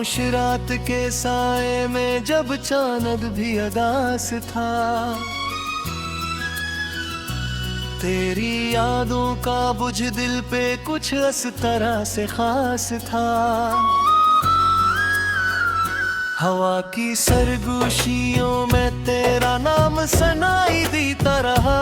खामोश रात के साए में जब चांद भी अदास था, तेरी यादों का बुझ दिल पे कुछ इस तरह से खास था। हवा की सरगोशियों में तेरा नाम सनाई देता रहा,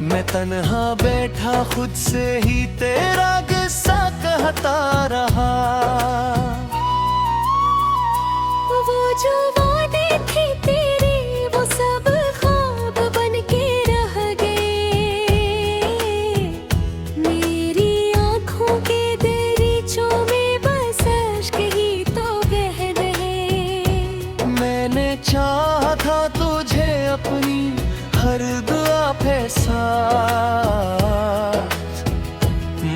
मैं तन्हा बैठा खुद से ही तेरा किस्सा कहता रहा। वो जो वादे थे तेरे वो सब ख्वाब बन के रह गए, मेरी आँखों के दरीचों में बस अश्क ही तो बह रहे। मैंने चाहा था तुझे अपनी हर दुआ पे साथ,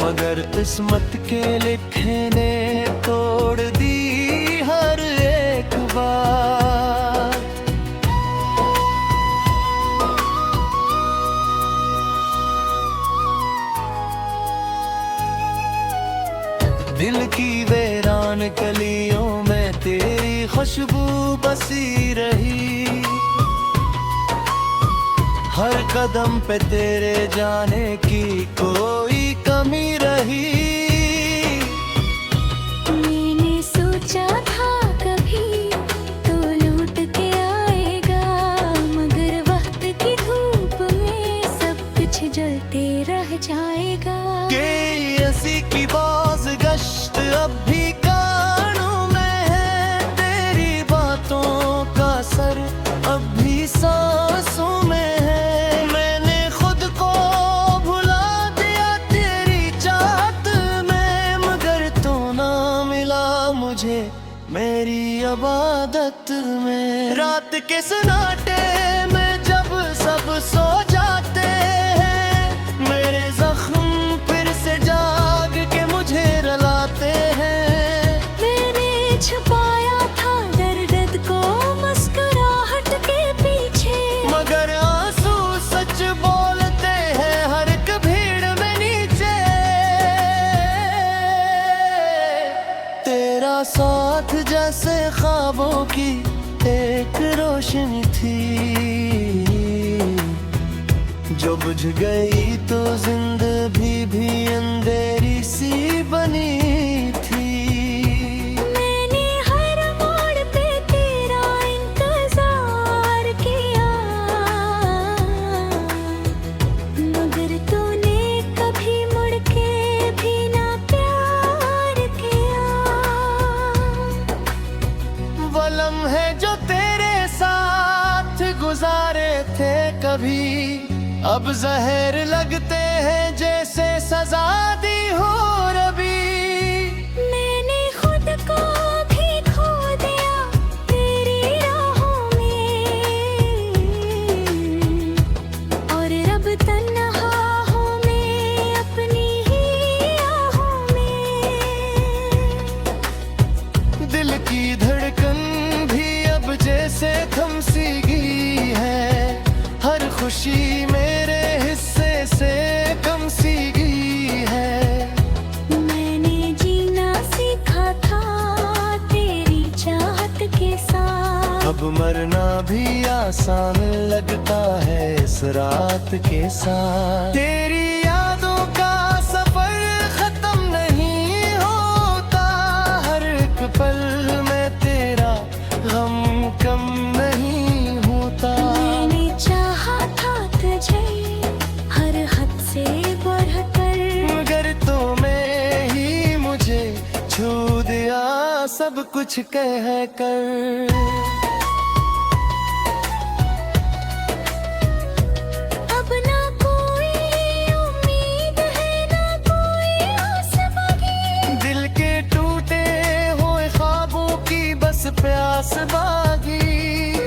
मगर किस्मत के लिखे ने तोड़ दी हर एक बात। दिल की वीरान कलियों में तेरी खुशबू बसी रही, हर कदम पे तेरे जाने की कोई कमी रही। मैंने सोचा था कभी तो लौट के आएगा, मगर वक्त की धूप में सब कुछ जलते रह जाएगा। कि ऐसी की बाज गश्त अब भी कानों में है, तेरी बातों का सर अब भी सांसों में है। मैंने खुद को भुला दिया तेरी चाहत में, मगर तो ना मिला मुझे मेरी इबादत में। रात के सन्नाटे में जब सब सो जाते हैं, मेरे जख्म फिर से जाग के मुझे रुलाते हैं। मैंने छुपाया था दर्द को मुस्कुराहट के पीछे, मगर आंसू सच बोलते हैं हर एक भीड़ में नीचे। तेरा साथ जैसे ख्वाबों की एक रोशनी थी, जो बुझ गई तो जिंदगी भी अंधेरी सी बनी थी। मैंने हर मोड़ पे तेरा इंतजार किया, मगर तूने कभी मुड़ के भी ना प्यार किया। वो लम्हे जो तेरे साथ गुजारे थे कभी, अब जहर लगते हैं जैसे सजा दी हो रबी। मैंने खुद को भी खो दिया तेरी राहों में, और रब तन्हा हूँ मैं अपनी ही आहों में। दिल की धड़कन भी अब जैसे थम सी गई है, हर खुशी मेरे हिस्से से कम सी गई है। मैंने जीना सीखा था तेरी चाहत के साथ, अब मरना भी आसान लगता है इस रात के साथ। तेरी यादों का सफर खत्म नहीं होता, हर एक पल में तेरा गम कम नहीं होता। मैंने चाहा था तुझे हर हद से बढ़कर, मगर तुम्हें ही मुझे छू दिया सब कुछ कह कर। अब ना कोई उम्मीद है ना कोई आस बाकी, दिल के टूटे हुए ख्वाबों की बस प्यास बागी।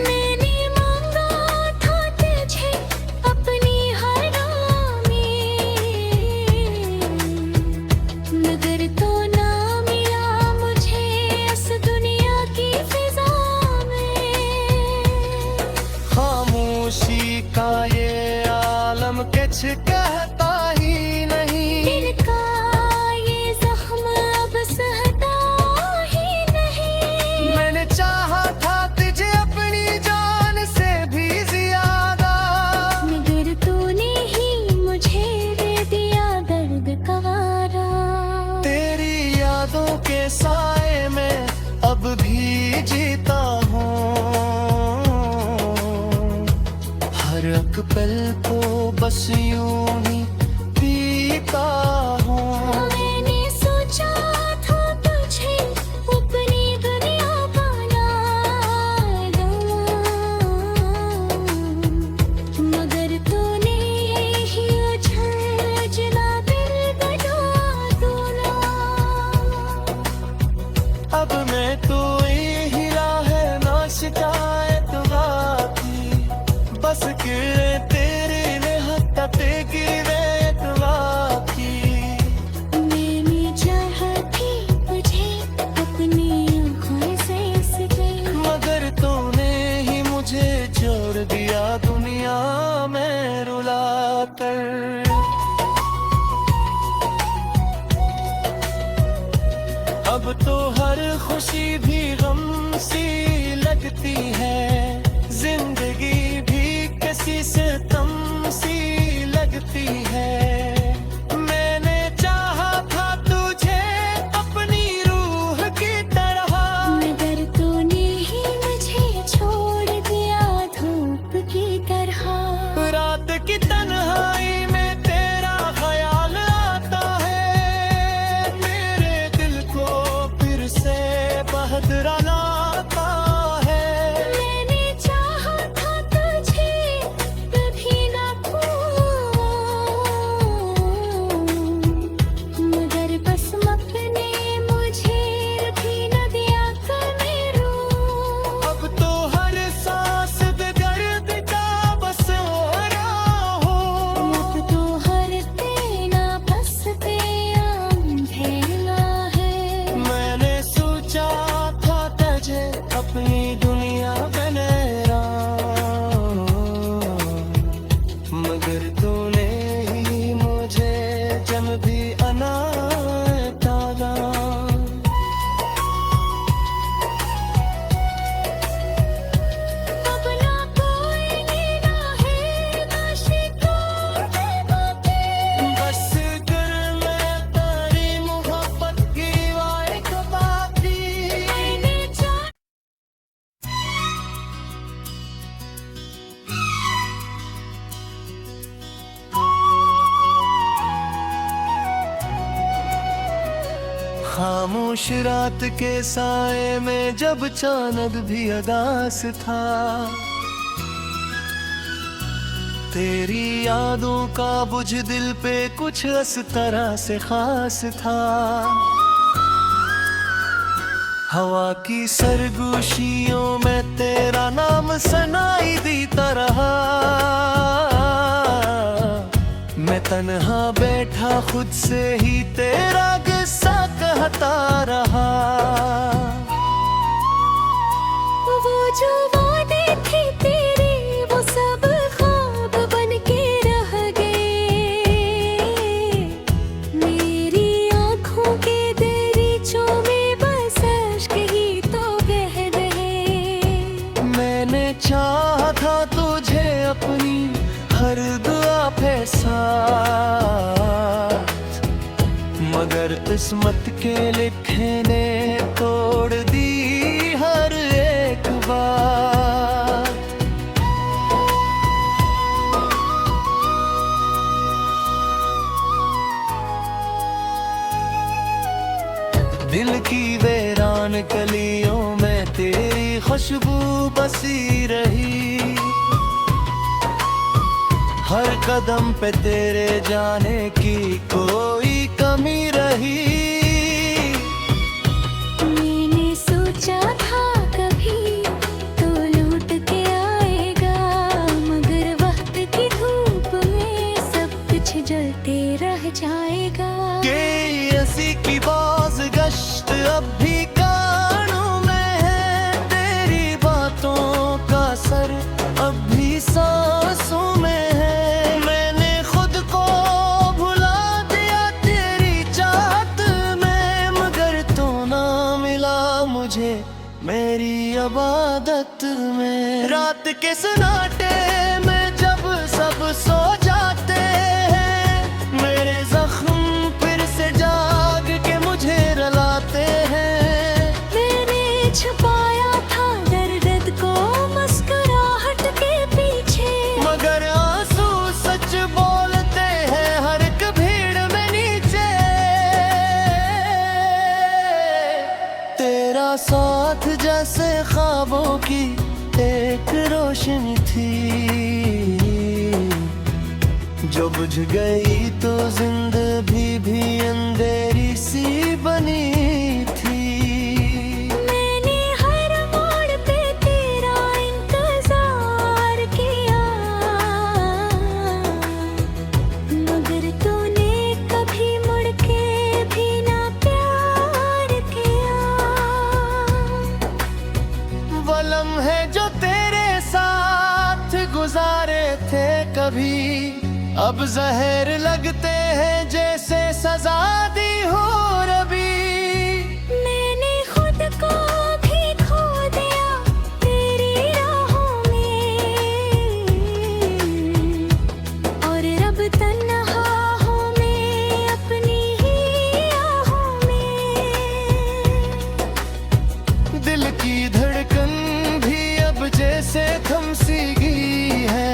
मैंने मांगा था तुझे अपनी हर राह में, मगर तो ना मिला मुझे इस दुनिया की फिजा में। खामोशी का ये आलम कुछ कहता ही नहीं, दिल का ये जख्म अब एक पल को बस यूं ही पीता हूँ। मैंने सोचा था तुझे अपनी दुनिया बना दूं, मगर तूने ही उछलना दिल बना दूना। अब मैं तो ही राह ना शिकायत बाकी, बस के तेरे ने हत्या ते गिरे बाकी। मैंने चाहा थी तुझे अपनी आँखों से उसके, मगर तूने ही मुझे छोड़ दिया दुनिया में रुला कर। अब तो हर खुशी भी गम सी लगती है, जिंदगी भी किसी से तम सी लगती है। मैंने चाहा था तुझे अपनी रूह की तरह, मगर तूने ही मुझे छोड़ दिया धूप की तरह। रात की तन्हाई में तेरा ख्याल आता है, मेरे दिल को फिर से बहदरा लाता है। मैंने चाहा था तुझे कभी ना खोऊं, मगर बस अपने मुझे भी न दिया कभी रूं। अब तो हर सांस दर्द का बस हो रहा हो। अब तो हर तेरा बस पे अंधेरा है। मैंने सोचा था तुझे अपनी दुनिया बनेरा, मगर तूने ही मुझे जम भी अनाथ डाला। अब ना कोई लेना है ना शिकवा है बाकी, बस कर मैं तेरी मोहब्बत की वाइक बाकी। मैंने चाहा खामोश रात के साए में जब चांद भी अदास था, तेरी यादों का बुझ दिल पे कुछ इस तरह से खास था। हवा की सरगोशियों में तेरा नाम सनाई देता रहा, मैं तन्हा बैठा खुद से ही तेरा किस्सा कहता रहा। वो जो वादे थे तेरे वो सब ख्वाब बन के रह गए, मेरी आँखों के दरीचों में बस अश्क ही तो बह रहे। मैंने चाहा था तुझे अपनी हर दुआ पे साथ, मगर किस्मत के लिखे ने तोड़ दी हर एक बात। दिल की वीरान कलियों में तेरी खुशबू बसी रही, हर कदम पे तेरे जाने की कोई कमी रही। मैंने सोचा था कभी तो लौट के आएगा, मगर वक्त की धूप में सब कुछ जलते रह जाएगा। के ऐसी की बाज गश्त अब भी कानों में है, तेरी बातों का सर अब भी सांसों में है। मैंने खुद को भुला दिया तेरी चाहत में, मगर तू ना मिला मुझे मेरी इबादत में। रात के सन्नाटे में जब सब सो जाते हैं, मेरे जख्म फिर से जाग के मुझे रलाते हैं। मैंने छुपाया था दर्द को मुस्कुराहट के पीछे, मगर जैसे ख्वाबों की एक रोशनी थी, जो बुझ गई तो जिंदगी भी अंधेरी सी बनी थी। मैंने हर मोड़ पे तेरा इंतजार किया, मगर तूने कभी मुड़ के भी ना प्यार किया। वो लम्हे जो तेरे साथ गुजारे थे कभी, अब जहर लगते हैं जैसे सजा दी हो रबी। मैंने खुद को भी खो दिया तेरी राहों में, और रब तन्हा हूँ मैं अपनी ही आहों में। दिल की धड़कन भी अब जैसे थम सी गई है,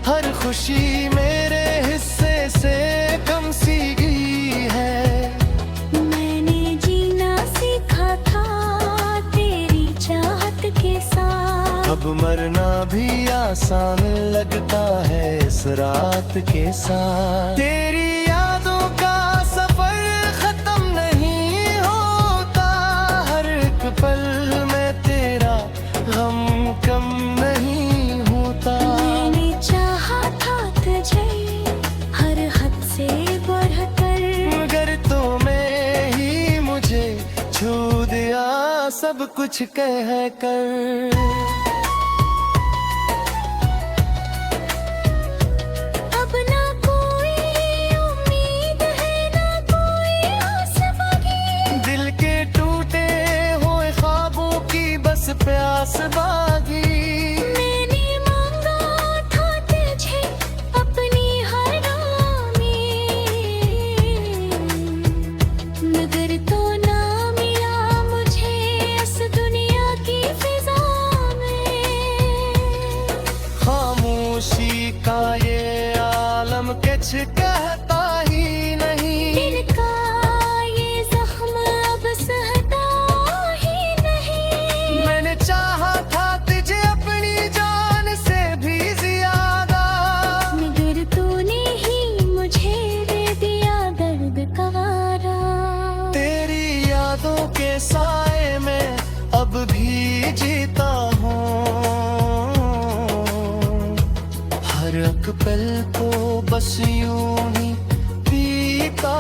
हर खुशी मेरे हिस्से से कम सी गई है। मैंने जीना सीखा था तेरी चाहत के साथ, अब मरना भी आसान लगता है इस रात के साथ। तेरी यादों का सफर खत्म नहीं होता, हर एक पल में तेरा गम कम नहीं होता। मैंने चाहा था तुझे हर हद से बढ़कर, मगर तूने ही मुझे छू दिया सब कुछ कह कर। अब ना कोई उम्मीद है ना कोई आस बाकी, दिल के टूटे हुए ख्वाबों की बस प्यास बागी। मैंने मांगा था तुझे अपनी हर राह में, मगर तो ना मिला मुझे इस दुनिया की फिजा में। खामोशी का ये आलम कुछ कहता ही नहीं, दिल का ये जख्म अब सहता ही नहीं। मैंने चाहा था तुझे अपनी जान से भी ज्यादा, मगर तूने ही मुझे दे दिया दर्द का वारा। तेरी यादों के साए में अब भी जीता हूँ, हर एक पल को बस यूं ही पीता